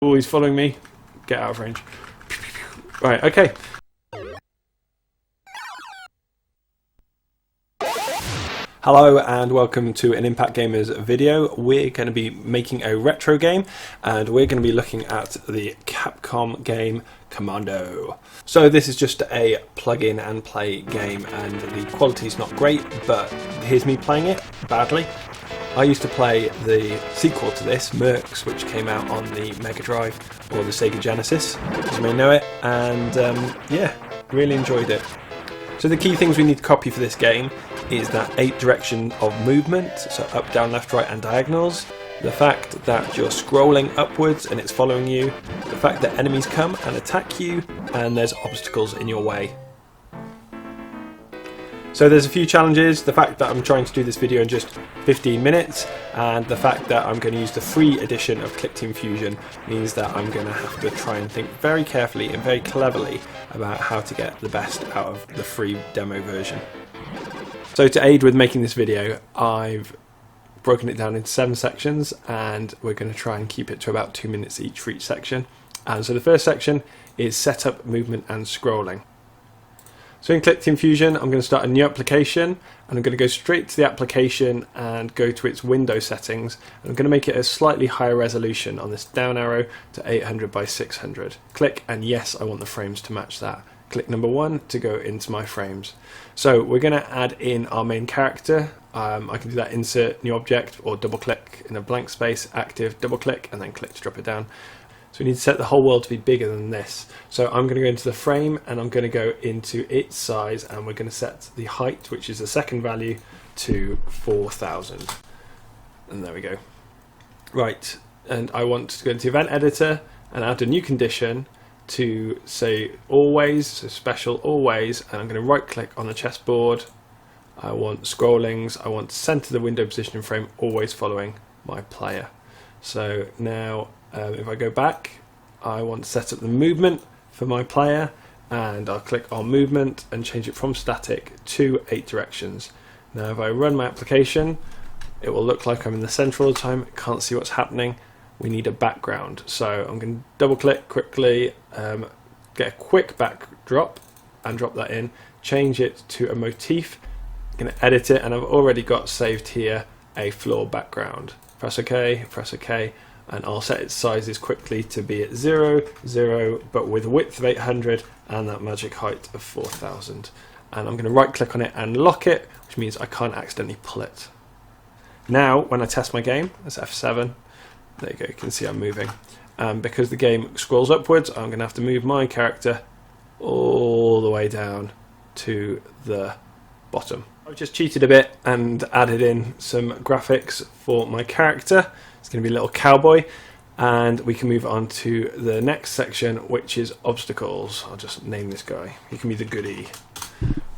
Oh, he's following me. Get out of range. Right, okay. Hello and welcome to an Impact Gamers video. We're going to be making a retro game and we're going to be looking at the Capcom game Commando. So this is just a plug-in and play game and the quality is not great, but here's me playing it badly. I used to play the sequel to this, Mercs, which came out on the Mega Drive or the Sega Genesis, as you may know it, and yeah, really enjoyed it. So the key things we need to copy for this game is that 8 direction of movement, so up, down, left, right and diagonals, the fact that you're scrolling upwards and it's following you, the fact that enemies come and attack you, and there's obstacles in your way. So there's a few challenges, the fact that I'm trying to do this video in just 15 minutes and the fact that I'm going to use the free edition of Clickteam Fusion means that I'm going to have to try and think very carefully and very cleverly about how to get the best out of the free demo version. So to aid with making this video, I've broken it down into 7 sections and we're going to try and keep it to about 2 minutes each for each section. And so the first section is setup, movement and scrolling. So in Clickteam Fusion, I'm going to start a new application and I'm going to go straight to the application and go to its window settings. And I'm going to make it a slightly higher resolution on this down arrow to 800 by 600. Click and yes, I want the frames to match that. Click number 1 to go into my frames. So we're going to add in our main character. I can do that insert new object or double click in a blank space, active, double click and then click to drop it down. So we need to set the whole world to be bigger than this. So I'm going to go into the frame and I'm going to go into its size and we're going to set the height, which is the second value, to 4000. And there we go. Right, and I want to go into event editor and add a new condition to say always, so special always, and I'm going to right click on the chessboard. I want scrollings, I want to center the window position frame always following my player. So now if I go back, I want to set up the movement for my player and I'll click on movement and change it from static to 8 directions. Now if I run my application, it will look like I'm in the center all the time, can't see what's happening. We need a background, so I'm going to double click quickly, get a quick backdrop and drop that in, change it to a motif. I'm going to edit it and I've already got saved here a floor background. Press OK, and I'll set its sizes quickly to be at 0, 0, but with a width of 800 and that magic height of 4000. And I'm going to right click on it and lock it, which means I can't accidentally pull it. Now when I test my game, that's F7, there you go, you can see I'm moving. Because the game scrolls upwards, I'm going to have to move my character all the way down to the bottom. I've just cheated a bit and added in some graphics for my character. It's going to be a little cowboy, and we can move on to the next section, which is obstacles. I'll just name this guy. He can be the goodie.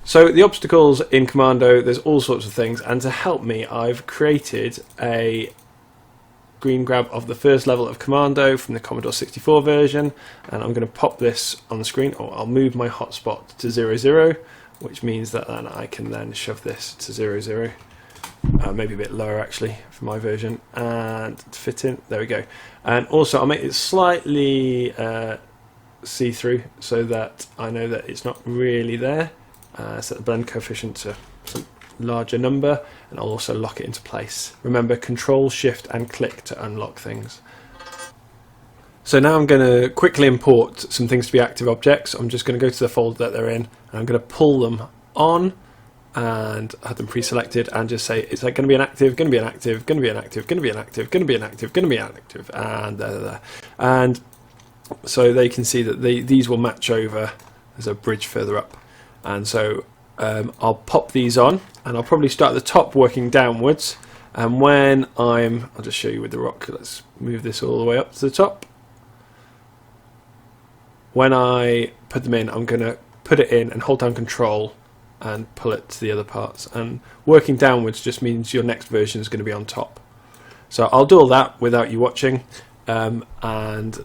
So the obstacles in Commando, there's all sorts of things, and to help me, I've created a green grab of the first level of Commando from the Commodore 64 version, and I'm going to pop this on the screen, or I'll move my hotspot to 0, 0, which means that then I can then shove this to 0, 0. Maybe a bit lower actually for my version, and fit in, there we go. And also I'll make it slightly see-through so that I know that it's not really there. Set the blend coefficient to some larger number, and I'll also lock it into place. Remember, Control, Shift and click to unlock things. So now I'm going to quickly import some things to be active objects. I'm just going to go to the folder that they're in and I'm going to pull them on and have them pre-selected and just say, is that going to be an active, going to be an active, going to be an active, going to be an active, going to be an active, going to be an active, and there. And so they can see that these will match over. There's a bridge further up, and so I'll pop these on and I'll probably start at the top working downwards, and when I'll just show you with the rock, let's move this all the way up to the top. When I put them in, I'm going to put it in and hold down Control and pull it to the other parts, and working downwards just means your next version is going to be on top. So I'll do all that without you watching and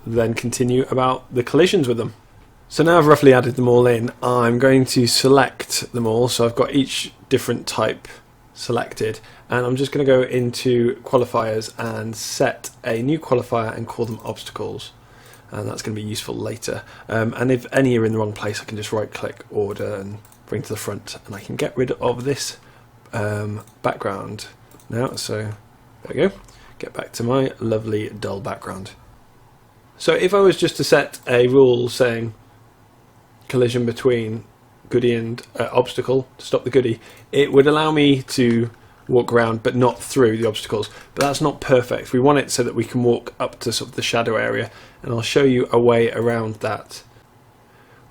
then continue about the collisions with them. So now I've roughly added them all in, I'm going to select them all, so I've got each different type selected, and I'm just going to go into qualifiers and set a new qualifier and call them obstacles. and that's going to be useful later. And if any are in the wrong place, I can just right click, order, and bring to the front, and I can get rid of this background now. So there we go, get back to my lovely dull background. So if I was just to set a rule saying collision between goodie and obstacle to stop the goodie, it would allow me to walk around but not through the obstacles, but that's not perfect. We want it so that we can walk up to sort of the shadow area, and I'll show you a way around that.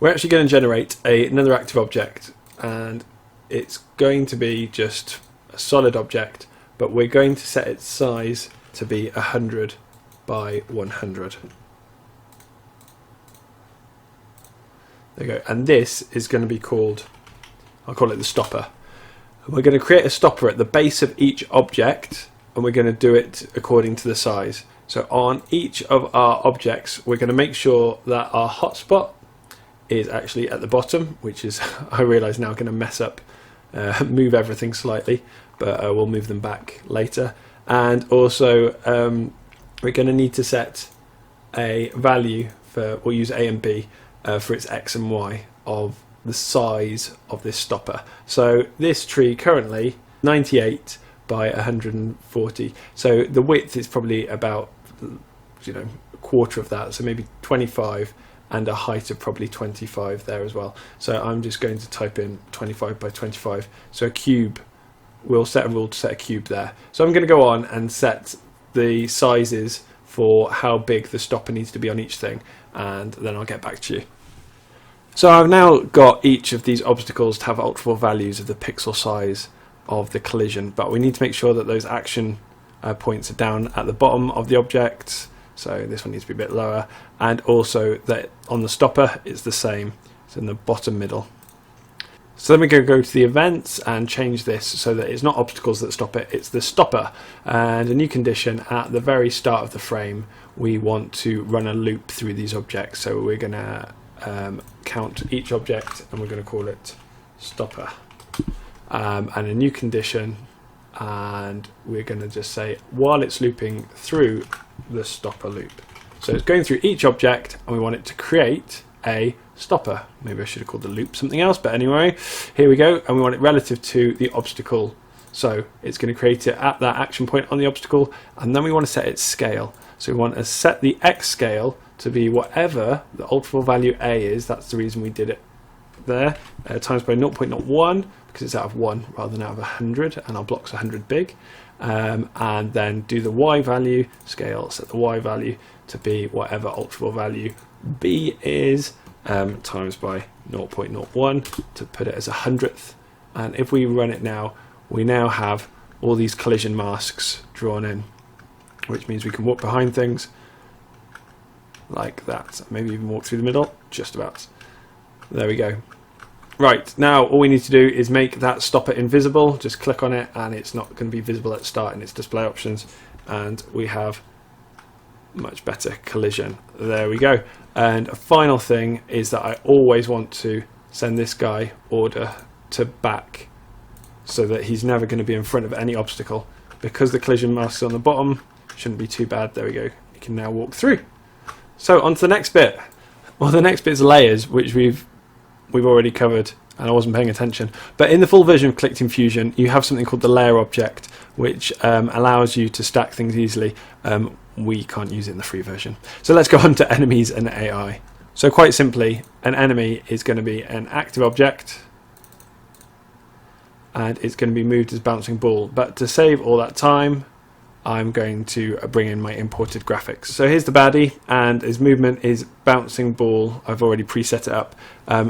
We're actually going to generate another active object, and it's going to be just a solid object, but we're going to set its size to be 100 by 100. There you go, and this is going to be called, I'll call it the stopper. And we're going to create a stopper at the base of each object, and we're going to do it according to the size. So on each of our objects, we're going to make sure that our hotspot is actually at the bottom, which is, I realise now, going to mess up, move everything slightly, but we'll move them back later. And also, we're going to need to set a value for, we'll use A and B, for its X and Y of the size of this stopper. So this tree currently 98 by 140. So the width is probably about, you know, a quarter of that. So maybe 25, and a height of probably 25 there as well. So I'm just going to type in 25 by 25. So a cube, we'll set a rule to set a cube there. So I'm going to go on and set the sizes for how big the stopper needs to be on each thing, and then I'll get back to you. So I've now got each of these obstacles to have ultra values of the pixel size of the collision, but we need to make sure that those action points are down at the bottom of the object. So this one needs to be a bit lower, and also that on the stopper it's the same, it's in the bottom middle. So then we're going to go to the events and change this so that it's not obstacles that stop it, it's the stopper. And a new condition at the very start of the frame, we want to run a loop through these objects. So we're going to count each object, and we're going to call it stopper. And a new condition, and we're going to just say while it's looping through the stopper loop. So it's going through each object, and we want it to create a stopper. Maybe I should have called the loop something else, but anyway, here we go, and we want it relative to the obstacle. So it's going to create it at that action point on the obstacle, and then we want to set its scale. So we want to set the X scale to be whatever the ultra value A is. That's the reason we did it there, times by 0.01, because it's out of 1 rather than out of 100, and our block's 100 big. And then do the Y value scale, set the Y value to be whatever ultra value B is, times by 0.01 to put it as 100th. And if we run it now, we now have all these collision masks drawn in, which means we can walk behind things like that, maybe even walk through the middle, just about. There we go. Right, now all we need to do is make that stopper invisible. Just click on it, and it's not going to be visible at the start in its display options, and we have much better collision. There we go. And a final thing is that I always want to send this guy order to back, so that he's never going to be in front of any obstacle. Because the collision mask is on the bottom, shouldn't be too bad. There we go. You can now walk through. So on to the next bit. Well, the next bit is layers, which we've already covered, and I wasn't paying attention. But in the full version of Clickteam Fusion, you have something called the layer object, which allows you to stack things easily. We can't use it in the free version. So let's go on to enemies and AI. So quite simply, an enemy is going to be an active object, and it's going to be moved as bouncing ball. But to save all that time, I'm going to bring in my imported graphics. So here's the baddie, and his movement is bouncing ball. I've already preset it up,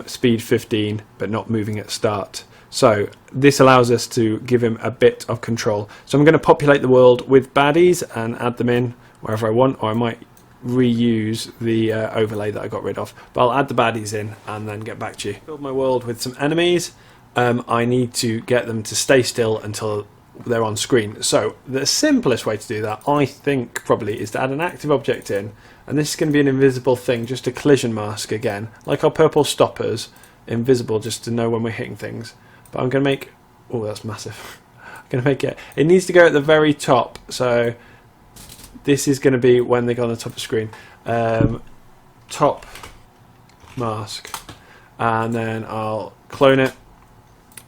speed 15, but not moving at start. So this allows us to give him a bit of control. So I'm going to populate the world with baddies and add them in wherever I want, or I might reuse the overlay that I got rid of. But I'll add the baddies in and then get back to you. Build my world with some enemies. I need to get them to stay still until they're on screen. So the simplest way to do that, I think, probably is to add an active object in, and this is going to be an invisible thing, just a collision mask again, like our purple stoppers, invisible just to know when we're hitting things. But I'm going to make, oh, that's massive. I'm going to make it needs to go at the very top, so this is going to be when they go on the top of the screen. top mask, and then I'll clone it,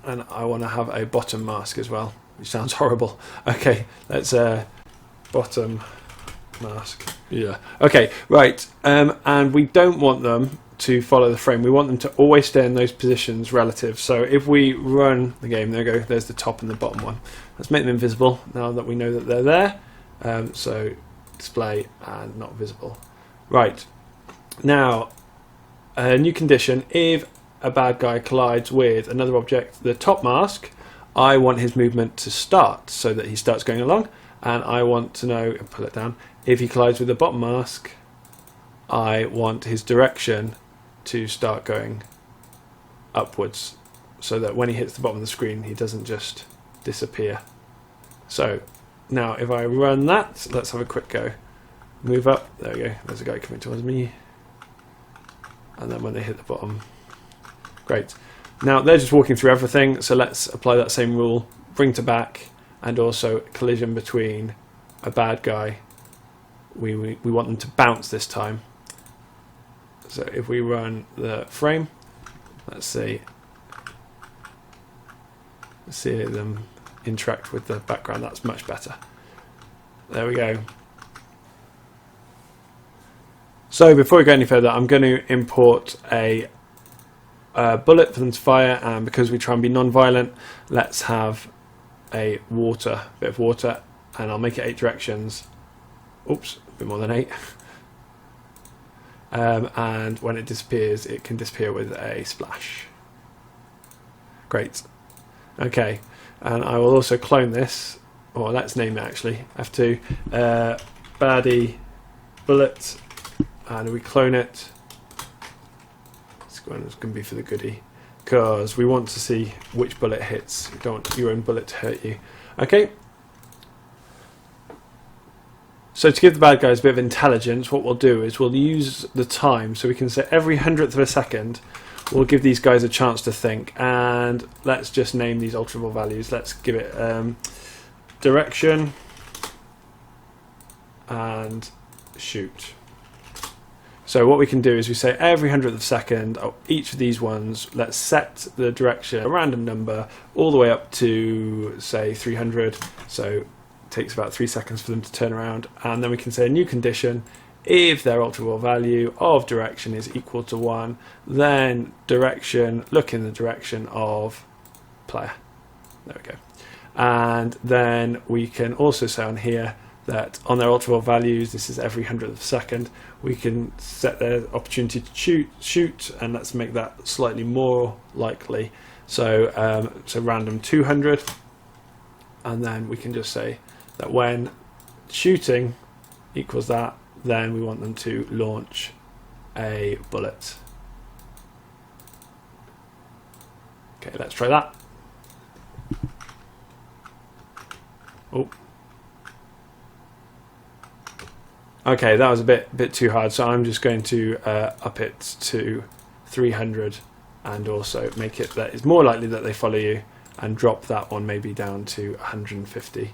and I want to have a bottom mask as well, which sounds horrible. Okay, let's bottom mask. Yeah. Okay, right. And we don't want them to follow the frame. We want them to always stay in those positions relative. So if we run the game, there we go, there's the top and the bottom one. Let's make them invisible now that we know that they're there. So display and not visible. Right. Now, a new condition: if a bad guy collides with another object, the top mask, I want his movement to start so that he starts going along, and I want to know, pull it down, if he collides with the bottom mask, I want his direction to start going upwards so that when he hits the bottom of the screen he doesn't just disappear. So now if I run that, let's have a quick go. Move up, there we go, there's a guy coming towards me, and then when they hit the bottom, great. Now they're just walking through everything, so let's apply that same rule, bring to back, and also collision between a bad guy. We want them to bounce this time. So if we run the frame, let's see them interact with the background. That's much better. There we go. So before we go any further, I'm going to import a bullet for them to fire, and because we try and be non-violent, let's have a bit of water, and I'll make it 8 directions. Oops, a bit more than 8. And when it disappears, it can disappear with a splash. Great. Okay, and I will also clone this, or let's name it actually, F2, baddie bullet, and we clone it. It's going to be for the goodie, because we want to see which bullet hits. You don't want your own bullet to hurt you. Okay. So to give the bad guys a bit of intelligence, what we'll do is we'll use the time, so we can say every 100th of a second we'll give these guys a chance to think, and let's just name these alterable values. Let's give it direction and shoot. So what we can do is we say every 100th of a second, each of these ones, let's set the direction, a random number, all the way up to say 300, so takes about 3 seconds for them to turn around, and then we can say a new condition: if their alterable value of direction is equal to 1, then direction, look in the direction of player. There we go. And then we can also say on here that on their alterable values, this is every 100th of a second, we can set their opportunity to shoot, and let's make that slightly more likely. So so random 200, and then we can just say that when shooting equals that, then we want them to launch a bullet. Okay, let's try that. Oh. Okay, that was a bit too hard, so I'm just going to up it to 300, and also make it that it's more likely that they follow you, and drop that one maybe down to 150.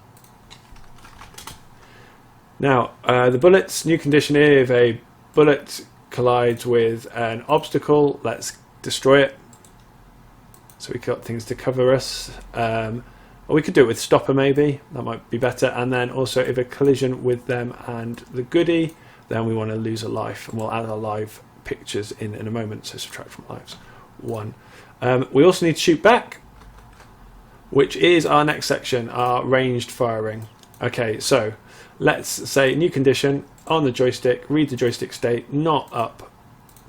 Now, the bullets, new condition here: if a bullet collides with an obstacle, let's destroy it. So we got things to cover us. Or we could do it with stopper maybe, that might be better. And then also if a collision with them and the goodie, then we want to lose a life, and we'll add our live pictures in a moment, so subtract from lives 1. We also need to shoot back, which is our next section, our ranged firing. Okay, so let's say new condition: on the joystick, read the joystick state, not up,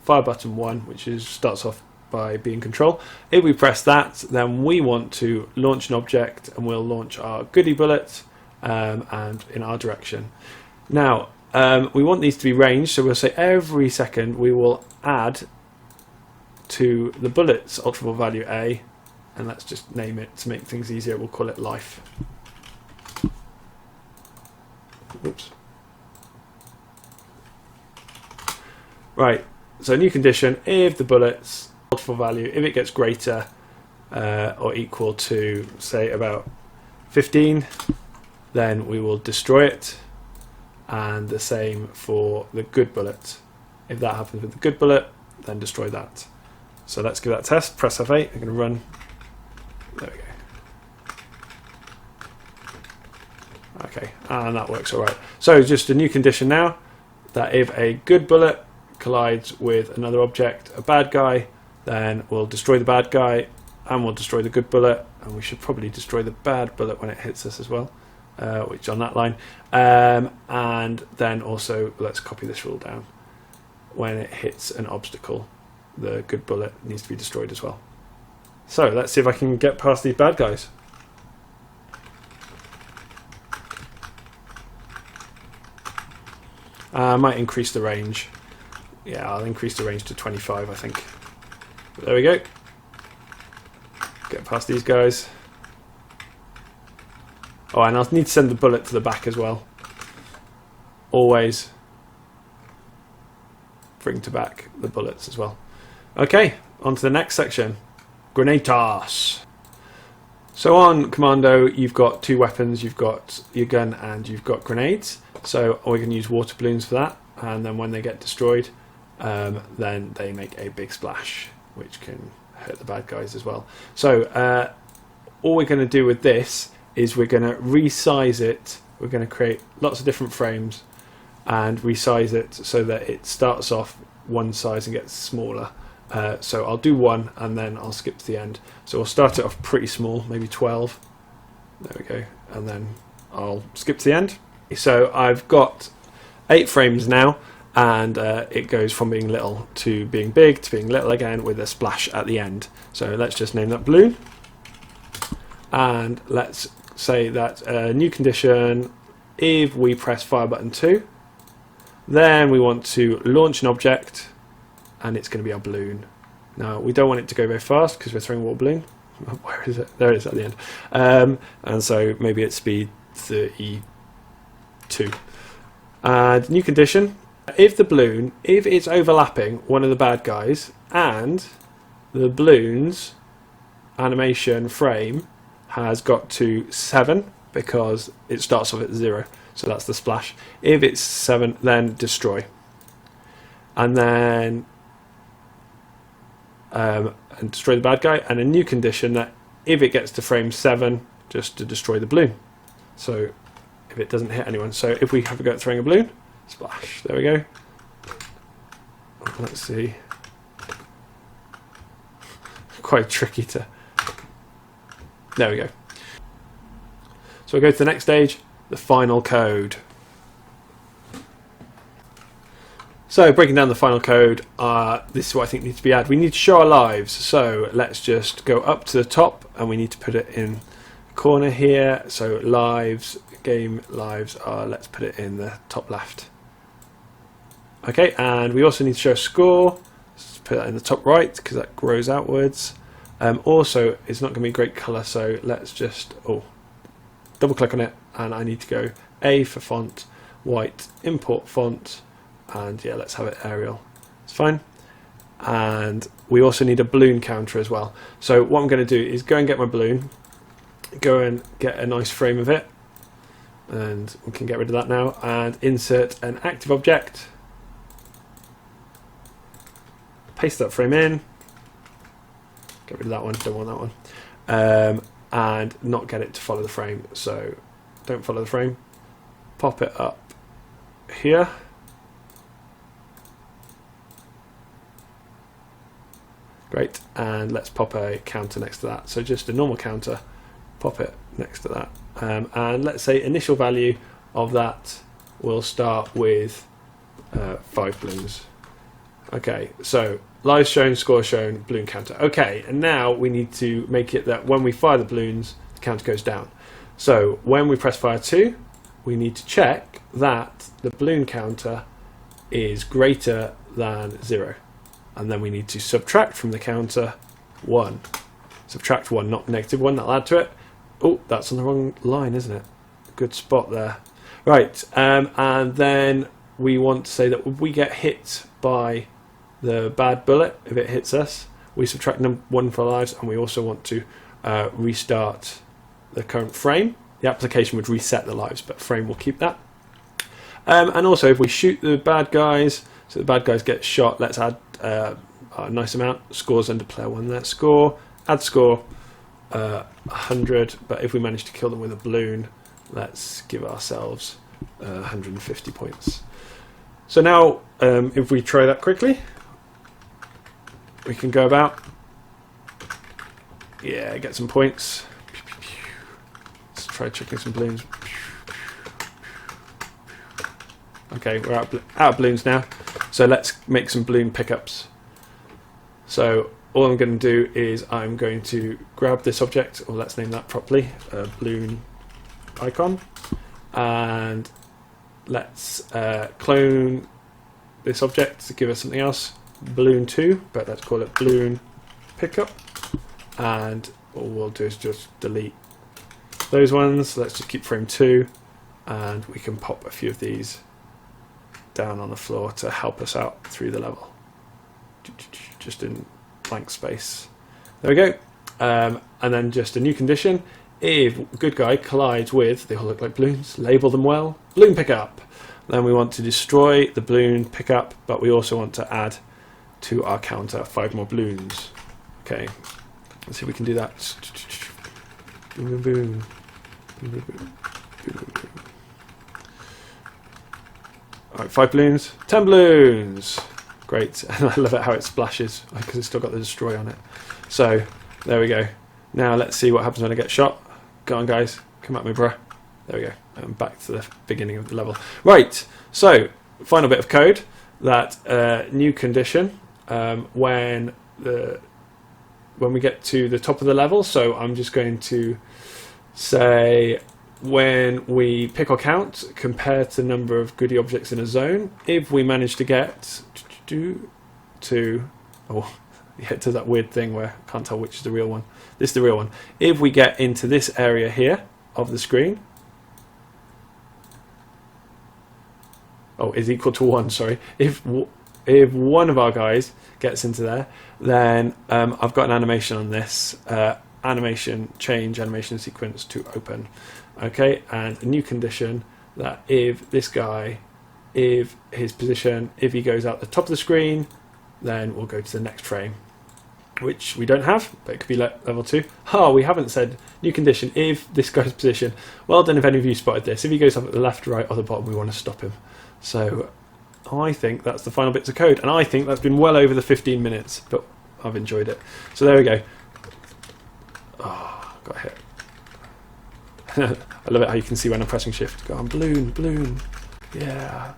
fire button 1, which starts off by being control. If we press that, then we want to launch an object, and we'll launch our goodie bullet and in our direction. Now we want these to be ranged, so we'll say every second we will add to the bullet's alterable value A, and let's just name it to make things easier. We'll call it life. Oops. Right, so new condition: if the bullet's alterable value, if it gets greater or equal to say about 15, then we will destroy it, and the same for the good bullet. If that happens with the good bullet, then destroy that. So let's give that a test. Press F8. I'm going to run. There we go. Okay, and that works all right. So just a new condition now, that if a good bullet collides with another object, a bad guy, then we'll destroy the bad guy and we'll destroy the good bullet, and we should probably destroy the bad bullet when it hits us as well, which is on that line. And then also, let's copy this rule down. When it hits an obstacle, the good bullet needs to be destroyed as well. So let's see if I can get past these bad guys. I might increase the range. Yeah, I'll increase the range to 25, I think. But there we go. Get past these guys. Oh, and I'll need to send the bullet to the back as well. Always bring to back the bullets as well. Okay, on to the next section. Grenade toss. So on Commando, you've got two weapons. You've got your gun and you've got grenades. So we can use water balloons for that. And then when they get destroyed, then they make a big splash, which can hurt the bad guys as well. So all we're going to do with this is we're going to resize it. We're going to create lots of different frames and resize it so that it starts off one size and gets smaller. So I'll do one and then I'll skip to the end. So we'll start it off pretty small, maybe 12. There we go. And then I'll skip to the end. So I've got 8 frames now, and it goes from being little to being big to being little again with a splash at the end. So let's just name that balloon. And let's say that new condition, if we press fire button 2, then we want to launch an object, and it's going to be our balloon. Now we don't want it to go very fast because we're throwing a water balloon. Where is it? There it is at the end. And so maybe it's speed 32. And new condition, if the balloon, if it's overlapping one of the bad guys and the balloon's animation frame has got to 7 because it starts off at 0, so that's the splash. If it's 7, then destroy. And then and destroy the bad guy, and a new condition that if it gets to frame 7, just to destroy the balloon. So if it doesn't hit anyone. So if we have a go at throwing a balloon, splash, there we go. Let's see. Quite tricky to... There we go. So we'll go to the next stage, the final code. So breaking down the final code, this is what I think needs to be added. We need to show our lives. So let's just go up to the top and we need to put it in the corner here. So lives, game lives are, let's put it in the top left. Okay, and we also need to show a score. Let's put that in the top right because that grows outwards. Also, it's not going to be great colour, so let's just double click on it, and I need to go A for font, white, import font, and yeah, let's have it Arial. It's fine. And we also need a balloon counter as well. So what I'm going to do is go and get my balloon, go and get a nice frame of it, and we can get rid of that now, and insert an active object. Paste that frame in, get rid of that one, don't want that one, and not get it to follow the frame, so don't follow the frame, pop it up here, great, and let's pop a counter next to that, so just a normal counter, pop it next to that, and let's say initial value of that will start with 5 balloons. Okay, so live shown, score shown, balloon counter. Okay, and now we need to make it that when we fire the balloons, the counter goes down. So when we press fire 2, we need to check that the balloon counter is greater than 0. And then we need to subtract from the counter 1. Subtract 1, not negative 1, that'll add to it. Oh, that's on the wrong line, isn't it? Good spot there. Right, and then we want to say that we get hit by the bad bullet. If it hits us, we subtract 1 for our lives, and we also want to restart the current frame. The application would reset the lives, but frame will keep that. And also, if we shoot the bad guys, So the bad guys get shot. Let's add a nice amount. Scores under player 1 there. Score, add score 100, but if we manage to kill them with a balloon, let's give ourselves 150 points. So now if we try that quickly, we can go about, yeah, get some points. Let's try chucking some balloons. Okay, we're out of balloons now, so let's make some balloon pickups. So all I'm going to do is I'm going to grab this object, or let's name that properly, balloon icon, and let's clone this object to give us something else, balloon 2, but let's call it balloon pickup, and all we'll do is just delete those ones. Let's just keep frame 2, and we can pop a few of these down on the floor to help us out through the level, just in blank space. There we go. And then just a new condition: if good guy collides with, they all look like balloons, label them well, balloon pickup. Then we want to destroy the balloon pickup, but we also want to add to our counter 5 more balloons. Okay, let's see if we can do that. Boom, boom, boom. Boom, boom, boom. Boom, boom, boom. Alright, 5 balloons, 10 balloons. Great, and I love it how it splashes because it's still got the destroy on it. So there we go. Now let's see what happens when I get shot. Go on, guys, come at me, bruh. There we go. And back to the beginning of the level. Right. So final bit of code. That new condition when we get to the top of the level. So I'm just going to say, when we pick or count, compared to the number of goodie objects in a zone, if we manage to get to that weird thing where I can't tell which is the real one. This is the real one. If we get into this area here of the screen, is equal to 1, sorry. If one of our guys gets into there, then I've got an animation on this. Animation, change animation sequence to open. Okay, and a new condition that if this guy, if his position, if he goes out the top of the screen, then we'll go to the next frame, which we don't have, but it could be level 2. We haven't said new condition if this guy's position. Well done if any of you spotted this. If he goes up at the left, right, or the bottom, we want to stop him. So I think that's the final bits of code, and I think that's been well over the 15 minutes, but I've enjoyed it. So there we go. Oh, got hit. I love it how you can see when I'm pressing shift. Go on, balloon, balloon. Yeah.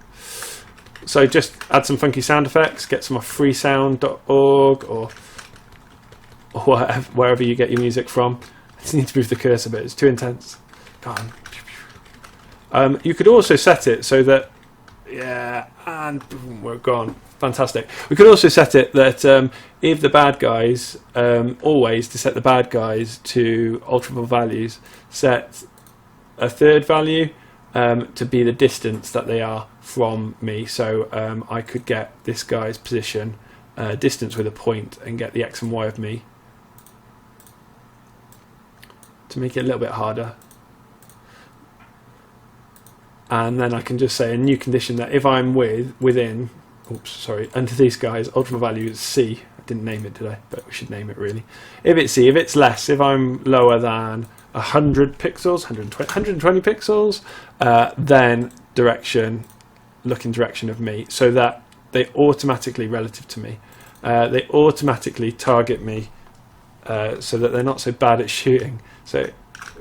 So just add some funky sound effects, get some off freesound.org or wherever you get your music from. I just need to move the cursor a bit, it's too intense. Go on. You could also set it so that, yeah, and boom, we're gone. Fantastic. We could also set it that if the bad guys, always to set the bad guys to alterable values, set a third value to be the distance that they are from me. So I could get this guy's position, distance with a point, and get the X and Y of me to make it a little bit harder. And then I can just say a new condition that if I'm within, under these guys, ultimate value is C. I didn't name it, did I? But we should name it really. If it's C, if it's less, if I'm lower than 100 pixels, 120 pixels, then look in direction of me, so that they automatically, relative to me, they automatically target me, so that they're not so bad at shooting. So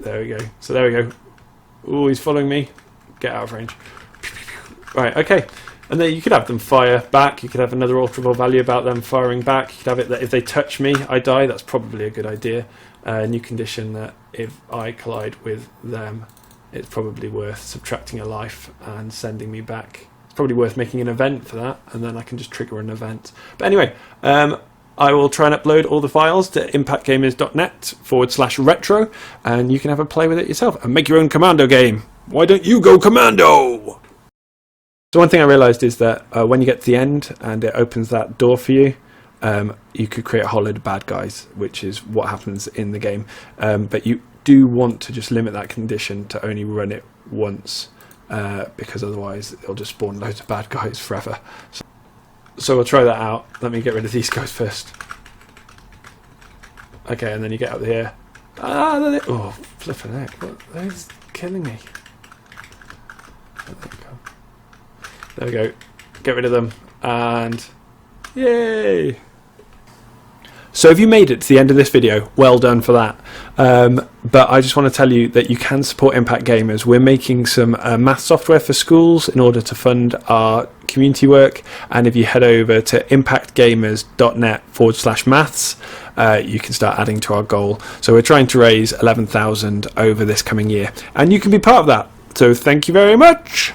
there we go. So there we go. Oh, he's following me. Get out of range. Right, okay. And then you could have them fire back. You could have another alterable value about them firing back. You could have it that if they touch me, I die. That's probably a good idea. New condition that if I collide with them, it's probably worth subtracting a life and sending me back. It's probably worth making an event for that, and then I can just trigger an event. But anyway, I will try and upload all the files to impactgamers.net/retro, and you can have a play with it yourself and make your own Commando game. Why don't you go Commando? So one thing I realised is that when you get to the end and it opens that door for you, you could create a whole load of bad guys, which is what happens in the game. But you do want to just limit that condition to only run it once, because otherwise it'll just spawn loads of bad guys forever. So we'll try that out. Let me get rid of these guys first. Okay, and then you get up here. Oh, flipping heck. That is killing me. There we go. Get rid of them. And yay! So if you made it to the end of this video, well done for that. But I just want to tell you that you can support Impact Gamers. We're making some math software for schools in order to fund our community work. And if you head over to impactgamers.net/maths, you can start adding to our goal. So we're trying to raise 11,000 over this coming year. And you can be part of that. So thank you very much.